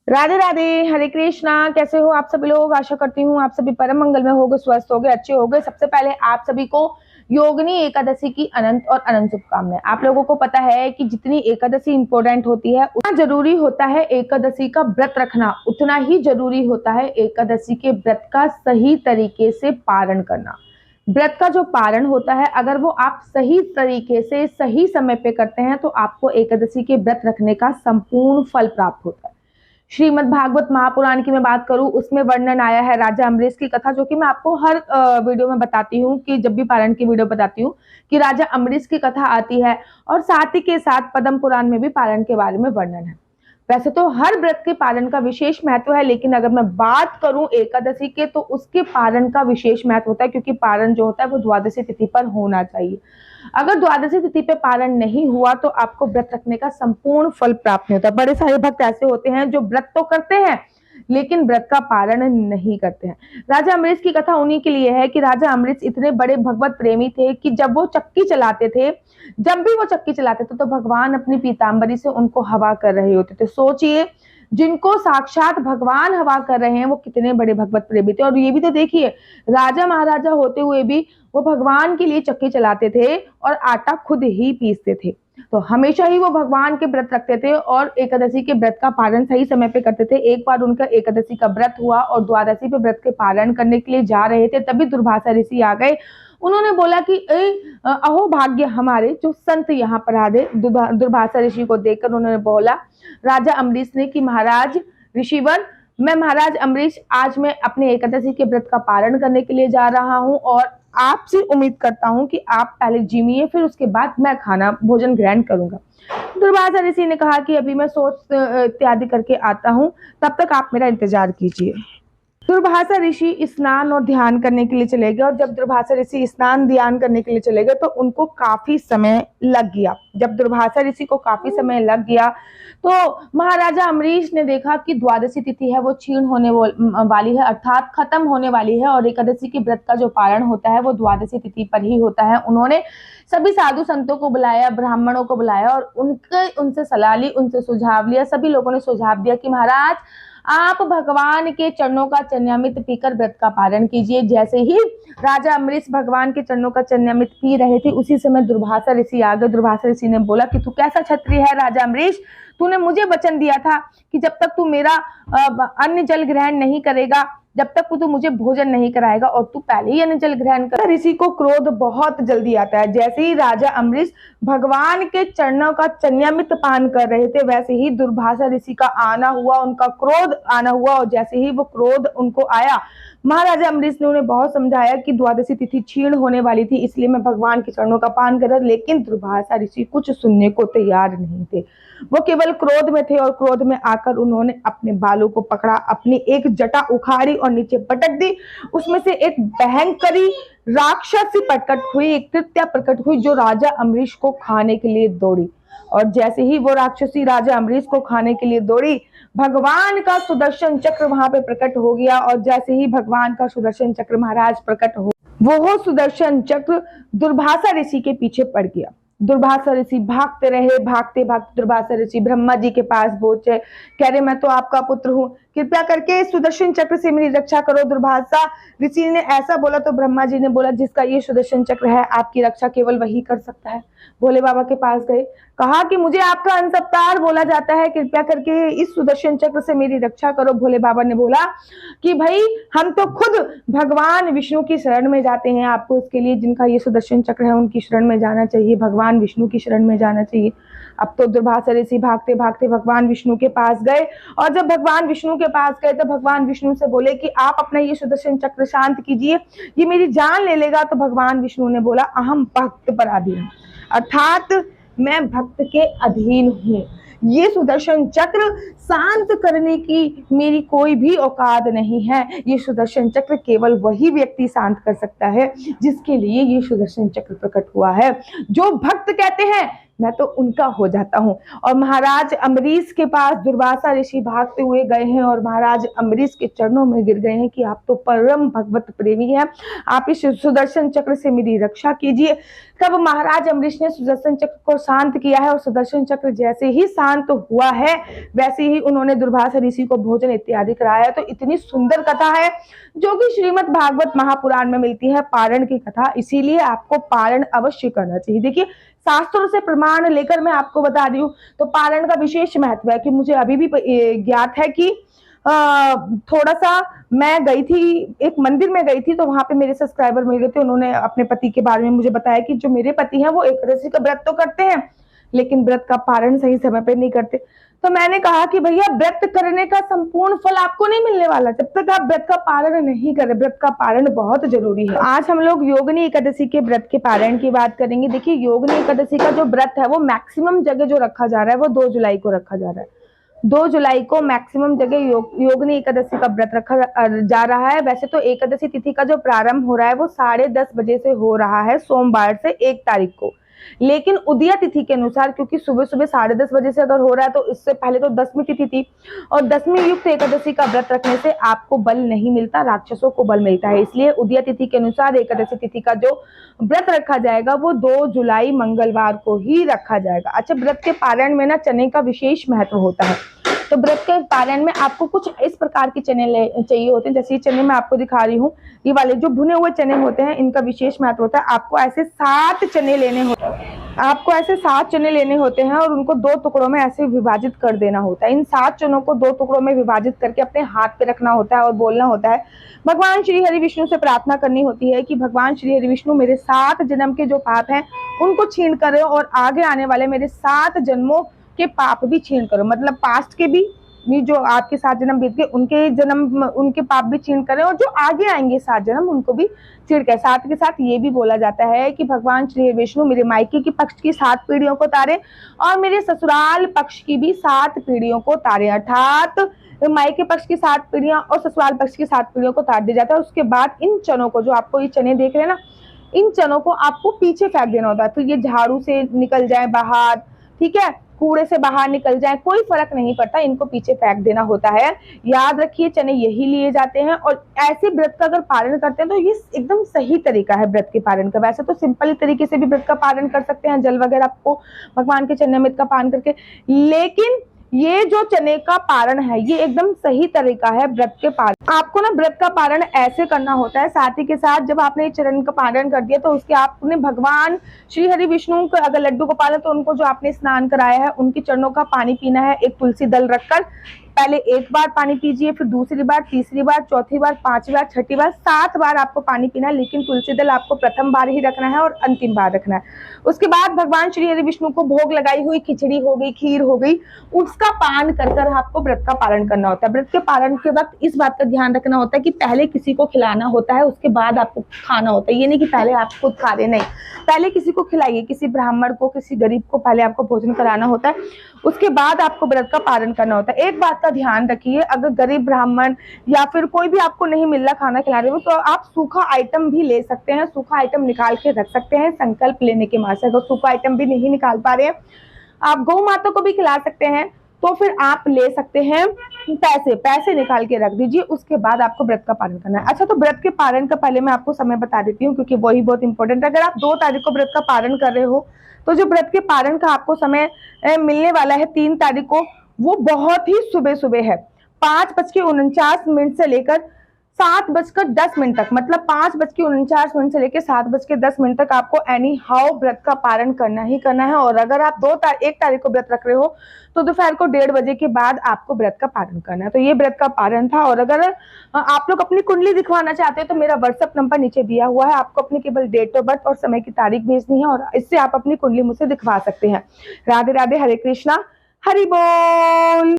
राधे राधे, हरे कृष्णा। कैसे हो आप सभी लोग? आशा करती हूँ आप सभी परम मंगल में होगे, स्वस्थ होगे, अच्छे होगे। सबसे पहले आप सभी को योगिनी एकादशी की अनंत और अनंत शुभकामनाएं। आप लोगों को पता है कि जितनी एकादशी इंपॉर्टेंट होती है उतना जरूरी होता है एकादशी का व्रत रखना, उतना ही जरूरी होता है एकादशी के व्रत का सही तरीके से पारण करना। व्रत का जो पारण होता है, अगर वो आप सही तरीके से सही समय पे करते हैं तो आपको एकादशी के व्रत रखने का संपूर्ण फल प्राप्त होता है। श्रीमद् भागवत महापुराण की मैं बात करूं, उसमें वर्णन आया है राजा अम्बरीश की कथा, जो कि मैं आपको हर वीडियो में बताती हूँ कि जब भी पारण की वीडियो बताती हूँ कि राजा अम्बरीश की कथा आती है। और साथ ही के साथ पद्म पुराण में भी पारण के बारे में वर्णन है। वैसे तो हर व्रत के पालन का विशेष महत्व है, लेकिन अगर मैं बात करूं एकादशी के तो उसके पारण का विशेष महत्व होता है, क्योंकि पारण जो होता है वो द्वादशी तिथि पर होना चाहिए। अगर द्वादशी तिथि पे पारण नहीं हुआ तो आपको व्रत रखने का संपूर्ण फल प्राप्त नहीं होता। बड़े सारे भक्त ऐसे होते हैं जो व्रत तो करते हैं लेकिन व्रत का पारण नहीं करते हैं। राजा अम्बरीश की कथा उन्हीं के लिए है कि राजा अम्बरीश इतने बड़े भगवत प्रेमी थे कि जब वो चक्की चलाते थे, जब भी वो चक्की चलाते थे तो भगवान अपनी पीताम्बरी से उनको हवा कर रहे होते थे। सोचिए, जिनको साक्षात भगवान हवा कर रहे हैं वो कितने बड़े भगवत प्रेमी थे। और ये भी तो देखिए, राजा महाराजा होते हुए भी वो भगवान के लिए चक्की चलाते थे और आटा खुद ही पीसते थे। तो हमेशा ही वो भगवान के व्रत रखते थे और एकादशी के व्रत का पालन सही समय पे करते थे। एक बार उनका एकादशी का व्रत हुआ और द्वादशी पे व्रत के पालन करने के लिए जा रहे थे, तभी दुर्वासा ऋषि आ गए। उन्होंने बोला कि अहो भाग्य हमारे, जो संत यहाँ पर आ गए। दुर्वासा ऋषि को देखकर उन्होंने बोला राजा अम्बरीश ने कि महाराज ऋषिवर, मैं महाराज अम्बरीश आज मैं अपने एकादशी के व्रत का पालन करने के लिए जा रहा हूँ और आपसे उम्मीद करता हूँ कि आप पहले जिमिए, फिर उसके बाद मैं खाना भोजन ग्रहण करूंगा। दुर्वासा ऋषि ने कहा कि अभी मैं सोच इत्यादि करके आता हूँ, तब तक आप मेरा इंतजार कीजिए। दुर्वासा ऋषि स्नान और ध्यान करने के लिए चले गए और जब दुर्वासा ऋषि स्नान ध्यान करने के लिए चले गए तो उनको काफी समय लग गया। जब दुर्वासा ऋषि को काफी समय लग गया तो महाराजा अम्बरीश ने देखा कि द्वादशी तिथि है वो क्षीण होने वाली है, अर्थात खत्म होने वाली है और एकादशी के व्रत का जो पारण होता है वो द्वादशी तिथि पर ही होता है। उन्होंने सभी साधु संतों को बुलाया, ब्राह्मणों को बुलाया और उनसे सलाह ली, उनसे सुझाव लिया। सभी लोगों ने सुझाव दिया कि महाराज आप भगवान के चरणों का चन्यामृत पीकर व्रत का पारण कीजिए। जैसे ही राजा अम्बरीश भगवान के चरणों का चन्यामृत पी रहे थे, उसी समय दुर्वासा ऋषि आ गए। दुर्वासा ऋषि ने बोला कि तू कैसा क्षत्रिय है राजा अम्बरीश, तूने मुझे वचन दिया था कि जब तक तू मेरा अन्न जल ग्रहण नहीं करेगा, जब तक तू मुझे भोजन नहीं कराएगा, और तू पहले ही अन्न जल ग्रहण कर। ऋषि को क्रोध बहुत जल्दी आता है। जैसे ही राजा अम्बरीश भगवान के चरणों का चन्यामृत पान कर रहे थे, वैसे ही दुर्वासा ऋषि का आना हुआ, उनका क्रोध आना हुआ। और जैसे ही वो क्रोध उनको आया, महाराजा अम्बरीश ने उन्हें बहुत समझाया कि द्वादशी तिथि क्षीण होने वाली थी, इसलिए मैं भगवान के चरणों का पान कर रहा। लेकिन दुर्वासा ऋषि कुछ सुनने को तैयार नहीं थे। वो केवल क्रोध में थे और क्रोध में आकर उन्होंने अपने बालों को पकड़ा, अपनी एक जटा उखाड़ी और नीचे पटक दी। उसमें से एक भयंकरी राक्षसी प्रकट हुई, एक तृतीया प्रकट हुई, जो राजा अम्बरीश को खाने के लिए दौड़ी। और जैसे ही वो राक्षसी राजा अम्बरीश को खाने के लिए दौड़ी, भगवान का सुदर्शन चक्र वहां पे प्रकट हो गया। और जैसे ही भगवान का सुदर्शन चक्र महाराज प्रकट हो, वो सुदर्शन चक्र दुर्वासा ऋषि के पीछे पड़ गया। दुर्वासा ऋषि भागते रहे, भागते भागते दुर्वासा ऋषि ब्रह्मा जी के पास पहुंचे। कह रहे मैं तो आपका पुत्र हूँ, कृपया करके सुदर्शन चक्र से मेरी रक्षा करो। दुर्वासा ऋषि ने ऐसा बोला तो ब्रह्मा जी ने बोला जिसका ये सुदर्शन चक्र है, आपकी रक्षा केवल वही कर सकता है। भोले बाबा के पास गए, कहा कि मुझे आपका अंश अवतार बोला जाता है, कृपया करके इस सुदर्शन चक्र से मेरी रक्षा करो। भोले बाबा ने बोला कि भाई हम तो खुद भगवान विष्णु की शरण में जाते हैं, आपको इसके लिए जिनका ये सुदर्शन चक्र है उनकी शरण में जाना चाहिए, भगवान विष्णु की शरण में जाना चाहिए। अब तो दुर्वासा ऋषि भागते भागते भगवान विष्णु के पास गए और जब भगवान विष्णु के पास गए तो भगवान विष्णु से बोले कि आप अपना ये सुदर्शन चक्र शांत कीजिए, ये मेरी जान ले लेगा। तो भगवान विष्णु ने बोला अहम भक्त पराधीन, अर्थात मैं भक्त के अधीन हूँ। ये सुदर्शन चक्र शांत करने की मेरी कोई भी औकात नहीं है। ये सुदर्शन चक्र केवल वही व्यक्ति शांत कर सकता है जिसके लिए ये सुदर्शन चक्र प्रकट हुआ है। जो भक्त कहते हैं मैं तो उनका हो जाता हूँ। और महाराज अम्बरीश के पास दुर्वासा ऋषि भागते हुए गए हैं और महाराज अम्बरीश के चरणों में गिर गए हैं कि आप तो परम भगवत प्रेमी हैं, आप इस सुदर्शन चक्र से मेरी रक्षा कीजिए। तब महाराज अम्बरीश ने सुदर्शन चक्र को शांत किया है और सुदर्शन चक्र जैसे ही शांत हुआ है, वैसे ही उन्होंने दुर्वासा ऋषि को भोजन इत्यादि कराया। तो इतनी सुंदर कथा है जो कि श्रीमद् भागवत महापुराण में मिलती है, पारण की कथा, इसीलिए आपको पारण अवश्य करना चाहिए। देखिए, शास्त्रों से प्रमाण लेकर मैं आपको बता रही हूँ। तो पारण का विशेष महत्व है कि मुझे अभी भी ज्ञात है कि थोड़ा सा मैं गई थी, एक मंदिर में गई थी, तो वहां पे मेरे सब्सक्राइबर मिल गए थे। उन्होंने अपने पति के बारे में मुझे बताया कि जो मेरे पति हैं वो एकादशी का व्रत तो करते हैं, लेकिन व्रत का पारण सही समय पे नहीं करते। तो मैंने कहा कि भैया, व्रत करने का संपूर्ण फल आपको नहीं मिलने वाला जब तक आप व्रत का पारण नहीं करें। व्रत का पारण बहुत जरूरी है। आज हम लोग योगिनी एकादशी के व्रत के पारण की बात करेंगे। देखिए, योगिनी एकादशी का जो व्रत है वो मैक्सिमम जगह जो रखा जा रहा है वो 2 जुलाई को रखा जा रहा है। 2 जुलाई को मैक्सिमम जगह योगिनी एकादशी का व्रत रखा जा रहा है। वैसे तो एकादशी तिथि का जो प्रारंभ हो रहा है वो 10:30 बजे से हो रहा है, सोमवार से 1 तारीख को। लेकिन उदया तिथि के अनुसार, क्योंकि सुबह सुबह 10:30 बजे से अगर हो रहा है तो इससे पहले तो 10वीं तिथि थी, और 10वीं युक्त एकादशी का व्रत रखने से आपको बल नहीं मिलता, राक्षसों को बल मिलता है। इसलिए उदया तिथि के अनुसार एकादशी तिथि का जो व्रत रखा जाएगा वो 2 जुलाई मंगलवार को ही रखा जाएगा। अच्छा, व्रत के पारण में ना चने का विशेष महत्व होता है। तो व्रत के पारण में आपको कुछ इस प्रकार के चने चाहिए होते हैं। जैसे ये चने मैं आपको दिखा रही हूँ, ये वाले जो भुने हुए चने होते हैं, इनका विशेष महत्व होता है। आपको ऐसे 7 चने लेने होते हैं। आपको ऐसे 7 चने लेने होते हैं और उनको 2 टुकड़ों में ऐसे विभाजित कर देना होता है। इन 7 चनों को 2 टुकड़ों में विभाजित करके अपने हाथ पे रखना होता है और बोलना होता है, भगवान श्री हरि विष्णु से प्रार्थना करनी होती है कि भगवान श्री हरि विष्णु मेरे 7 जन्म के जो पाप हैं उनको छीन करो और आगे आने वाले मेरे 7 जन्मों के पाप भी छीन करो। मतलब पास्ट के भी, जो आपके 7 जन्म बीत गए उनके पाप भी छीन करें, और जो आगे आएंगे 7 जन्म उनको भी छीन कर। साथ के साथ ये भी बोला जाता है कि भगवान श्री विष्णु मेरे मायके की पक्ष की 7 पीढ़ियों को तारे और मेरे ससुराल पक्ष की भी 7 पीढ़ियों को तारे। अर्थात मायके पक्ष की 7 पीढ़ियां और ससुराल पक्ष की 7 पीढ़ियों को तार दिया जाता है। उसके बाद इन चनों को, जो आपको ये चने देख रहे हैं ना, इन चनों को आपको पीछे फेंक देना होता है। फिर ये झाड़ू से निकल जाए बाहर, ठीक है, कूड़े से बाहर निकल जाए, कोई फर्क नहीं पड़ता, इनको पीछे फेंक देना होता है। याद रखिए, चने यही लिए जाते हैं। और ऐसे व्रत का अगर पालन करते हैं तो ये एकदम सही तरीका है व्रत के पालन का। वैसे तो सिंपल तरीके से भी व्रत का पालन कर सकते हैं, जल वगैरह आपको भगवान के चरणामृत का पान करके, लेकिन ये जो चने का पारण है ये एकदम सही तरीका है व्रत के पारण। आपको ना व्रत का पारण ऐसे करना होता है। साथ ही के साथ जब आपने चरण का पारण कर दिया तो उसके आपने भगवान श्री हरि विष्णु को, अगर लड्डू गोपाल है तो उनको जो आपने स्नान कराया है उनके चरणों का पानी पीना है। एक तुलसी दल रखकर पहले 1 बार पानी पीजिए, फिर दूसरी बार, तीसरी बार, चौथी बार, 5वीं बार, 6ठी बार, 7 बार आपको पानी पीना है। लेकिन तुलसी दल आपको प्रथम बार ही रखना है और अंतिम बार रखना है। उसके बाद भगवान श्री हरि विष्णु को भोग लगाई हुई खिचड़ी हो गई, खीर हो गई, उसका पान कर आपको व्रत का पालन करना होता है। व्रत के पालन के वक्त इस बात का ध्यान रखना होता है कि पहले किसी को खिलाना होता है, उसके बाद आपको खाना होता है। ये नहीं कि पहले आप खुद खा रहे, नहीं, पहले किसी को खिलाइए, किसी ब्राह्मण को, किसी गरीब को पहले आपको भोजन कराना होता है, उसके बाद आपको व्रत का पालन करना होता है। एक बात का ध्यान रखिए, अगर गरीब ब्राह्मण या फिर कोई भी आपको नहीं मिल रहा खाना खिला रहे हो तो आप सूखा आइटम भी ले सकते हैं, सूखा आइटम निकाल के रख सकते हैं संकल्प लेने के माध्यम से। अगर सूखा आइटम भी नहीं निकाल पा रहे हैं, आप गौ माता को भी खिला सकते हैं, तो फिर आप ले सकते हैं पैसे निकाल के रख दीजिए। उसके बाद आपको व्रत का पालन करना है। अच्छा, तो व्रत के पालन का पहले मैं आपको समय बता देती हूँ, क्योंकि वही बहुत इंपॉर्टेंट है। अगर आप 2 तारीख को व्रत का पालन कर रहे हो तो जो व्रत के पालन का आपको समय मिलने वाला है 3 तारीख को, वो बहुत ही सुबह है। 5:49 से लेकर 7:10 तक, मतलब 5:49 से लेकर 7:10 तक आपको एनी हाउ व्रत का पालन करना ही करना है। और अगर आप 1 तारीख को व्रत रख रहे हो तो दोपहर को 1:30 बजे के बाद आपको व्रत का पालन करना है। तो ये व्रत का पालन था। और अगर आप लोग अपनी कुंडली दिखवाना चाहते हो तो मेरा व्हाट्सएप नंबर नीचे दिया हुआ है, आपको अपनी केवल डेट ऑफ बर्थ और समय की तारीख भेजनी है और इससे आप अपनी कुंडली मुझसे दिखवा सकते हैं। राधे राधे, हरे कृष्णा, हरि बोल।